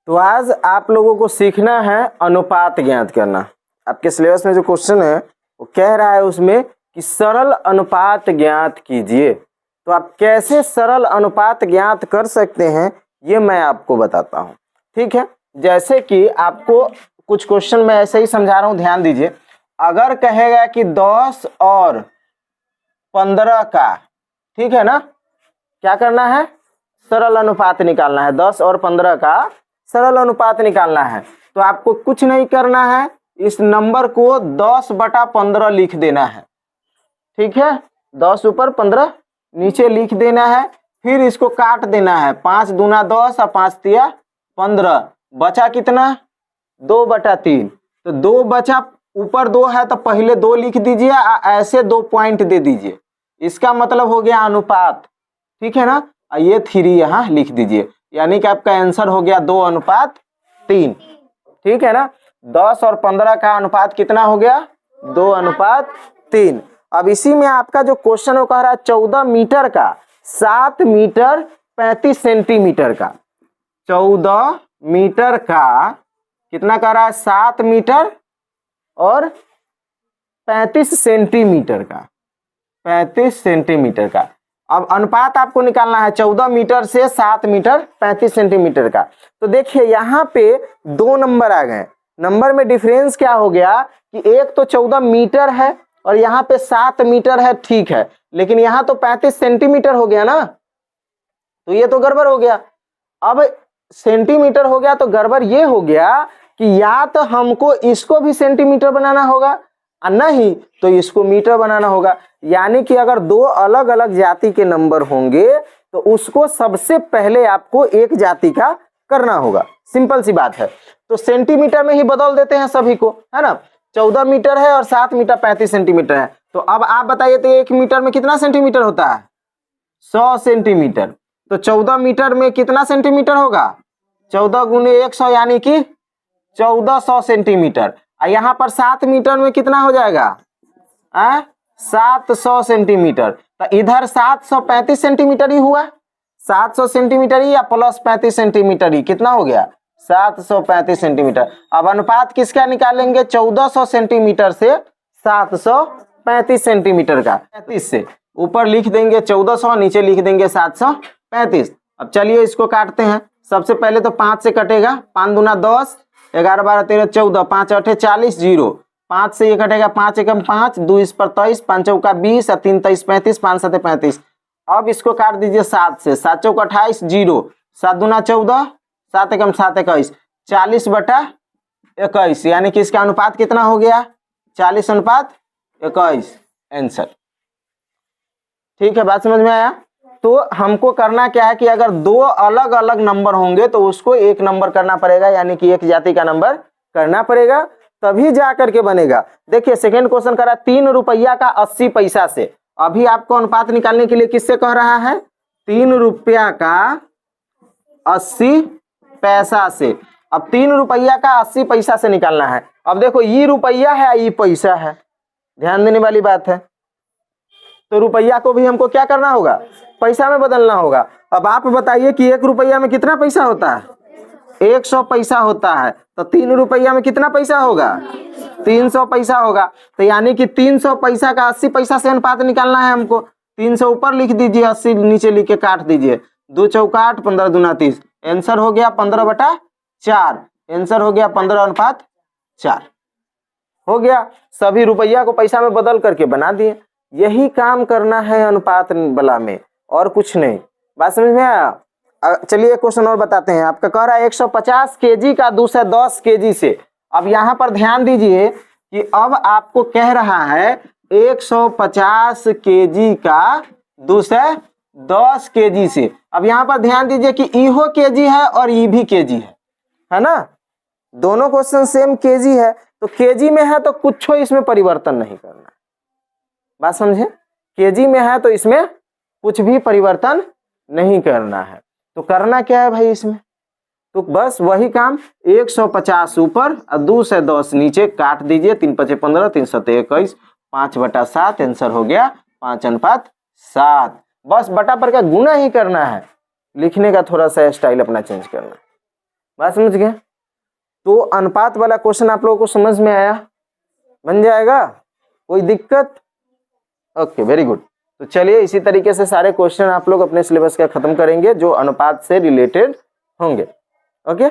तो आज आप लोगों को सीखना है अनुपात ज्ञात करना। आपके सिलेबस में जो क्वेश्चन है वो कह रहा है उसमें कि सरल अनुपात ज्ञात कीजिए। तो आप कैसे सरल अनुपात ज्ञात कर सकते हैं ये मैं आपको बताता हूँ, ठीक है। जैसे कि आपको कुछ क्वेश्चन मैं ऐसे ही समझा रहा हूँ, ध्यान दीजिए। अगर कहेगा कि 10 और 15 का, ठीक है ना, क्या करना है, सरल अनुपात निकालना है। 10 और 15 का सरल अनुपात निकालना है। तो आपको कुछ नहीं करना है, इस नंबर को 10/15 लिख देना है, ठीक है। 10 ऊपर 15 नीचे लिख देना है, फिर इसको काट देना है। 5 दूना 10 और 5 तिया 15, बचा कितना, 2/3। तो 2 बचा, ऊपर 2 है तो पहले 2 लिख दीजिए, ऐसे 2 पॉइंट दे दीजिए। इसका मतलब हो गया अनुपात, ठीक है ना। ये 3 यहाँ लिख दीजिए, यानी कि आपका आंसर हो गया 2/3, ठीक है ना। 10 और 15 का अनुपात कितना हो गया, 2/3। अब इसी में आपका जो क्वेश्चन वो कह रहा है 14 मीटर का 7 मीटर 35 सेंटीमीटर का। 14 मीटर का कितना कह रहा है, 7 मीटर और 35 सेंटीमीटर का, 35 सेंटीमीटर का। अब अनुपात आपको निकालना है 14 मीटर से 7 मीटर 35 सेंटीमीटर का। तो देखिए यहाँ पे 2 नंबर आ गए। नंबर में डिफरेंस क्या हो गया कि एक तो 14 मीटर है और यहाँ पे 7 मीटर है, ठीक है, लेकिन यहाँ तो 35 सेंटीमीटर हो गया ना, तो ये तो गड़बड़ हो गया। अब सेंटीमीटर हो गया तो गड़बड़ ये हो गया कि या तो हमको इसको भी सेंटीमीटर बनाना होगा और नहीं तो इसको मीटर बनाना होगा। यानी कि अगर 2 अलग अलग जाति के नंबर होंगे तो उसको सबसे पहले आपको एक जाति का करना होगा, सिंपल सी बात है। तो सेंटीमीटर में ही बदल देते हैं सभी को, है ना। 14 मीटर है और 7 मीटर 35 सेंटीमीटर है। तो अब आप बताइए तो 1 मीटर में कितना सेंटीमीटर होता है, 100 सेंटीमीटर। तो 14 मीटर में कितना सेंटीमीटर होगा, 14 गुने 100 यानी कि 1400 सेंटीमीटर। और यहाँ पर 7 मीटर में कितना हो जाएगा, 700 सेंटीमीटर। तो इधर 735 सेंटीमीटर ही हुआ, 700 सेंटीमीटर ही या प्लस 35 सेंटीमीटर ही, कितना हो गया, 735 सेंटीमीटर। अब अनुपात किसका निकालेंगे, 1400 सेंटीमीटर से 735 सेंटीमीटर का। 35 से ऊपर लिख देंगे 1400, नीचे लिख देंगे 735। अब चलिए इसको काटते हैं। सबसे पहले तो 5 से कटेगा, 5 दूना 10, 11 12 13 14, 5 8 40, 0। 5 से ये कटेगा, 5 एकम 5, 2 इस पर 23, 5 चौका 20 और 3 23 35, 5 7 35। अब इसको काट दीजिए 7 से, 7 चौका 28, 0, 7 दूना 14, 7 एकम 7 21, 40/21, यानी कि इसका अनुपात कितना हो गया, 40/21 आंसर। ठीक है, बात समझ में आया। तो हमको करना क्या है कि अगर 2 अलग अलग नंबर होंगे तो उसको एक नंबर करना पड़ेगा, यानी कि एक जाति का नंबर करना पड़ेगा, तभी जा करके बनेगा। देखिए सेकंड क्वेश्चन करा 3 रुपया का 80 पैसा से। अभी आपको अनुपात निकालने के लिए किससे कह रहा है, 3 रुपया का 80 पैसा से। अब 3 रुपया का 80 पैसा से निकालना है। अब देखो ये रुपया है, ये पैसा है, ध्यान देने वाली बात है। तो रुपया को भी हमको क्या करना होगा, पैसा में बदलना होगा। अब आप बताइए कि 1 रुपया में कितना पैसा होता है, 100 पैसा होता है। तो 3 रुपया में कितना पैसा होगा, 300 पैसा होगा। तो यानी कि 300 पैसा का 80 पैसा से अनुपात निकालना है हमको। 300 ऊपर लिख दीजिए, 80 नीचे लिख के काट दीजिए। 2 चौका 8, 15 दूना 30, आंसर हो गया 15/4। आंसर हो गया 15/4 हो गया। सभी रुपया को पैसा में बदल करके बना दिए। यही काम करना है अनुपात वाला में, और कुछ नहीं। बात समझ में आया। चलिए क्वेश्चन और बताते हैं। आपका कह रहा है 150 केजी का 210 केजी से। अब यहाँ पर ध्यान दीजिए कि अब आपको कह रहा है 150 केजी का 210 केजी से। अब यहाँ पर ध्यान दीजिए कि इहो केजी है और ई भी केजी है ना, दोनों क्वेश्चन सेम केजी है। तो केजी में है तो कुछ इसमें परिवर्तन नहीं करना। बात समझे, केजी में है तो इसमें कुछ भी परिवर्तन नहीं करना है। तो करना क्या है भाई इसमें, तो बस वही काम, 150 ऊपर और 210 नीचे काट दीजिए। 3 5 15, 3 7 21, 5/7 आंसर हो गया 5/7। बस बटा पर का गुना ही करना है, लिखने का थोड़ा सा स्टाइल अपना चेंज करना। बात समझ गए? तो अनुपात वाला क्वेश्चन आप लोगों को समझ में आया? बन जाएगा? कोई दिक्कत? Okay, very good. तो चलिए इसी तरीके से सारे क्वेश्चन आप लोग अपने सिलेबस का खत्म करेंगे जो अनुपात से रिलेटेड होंगे। ओके।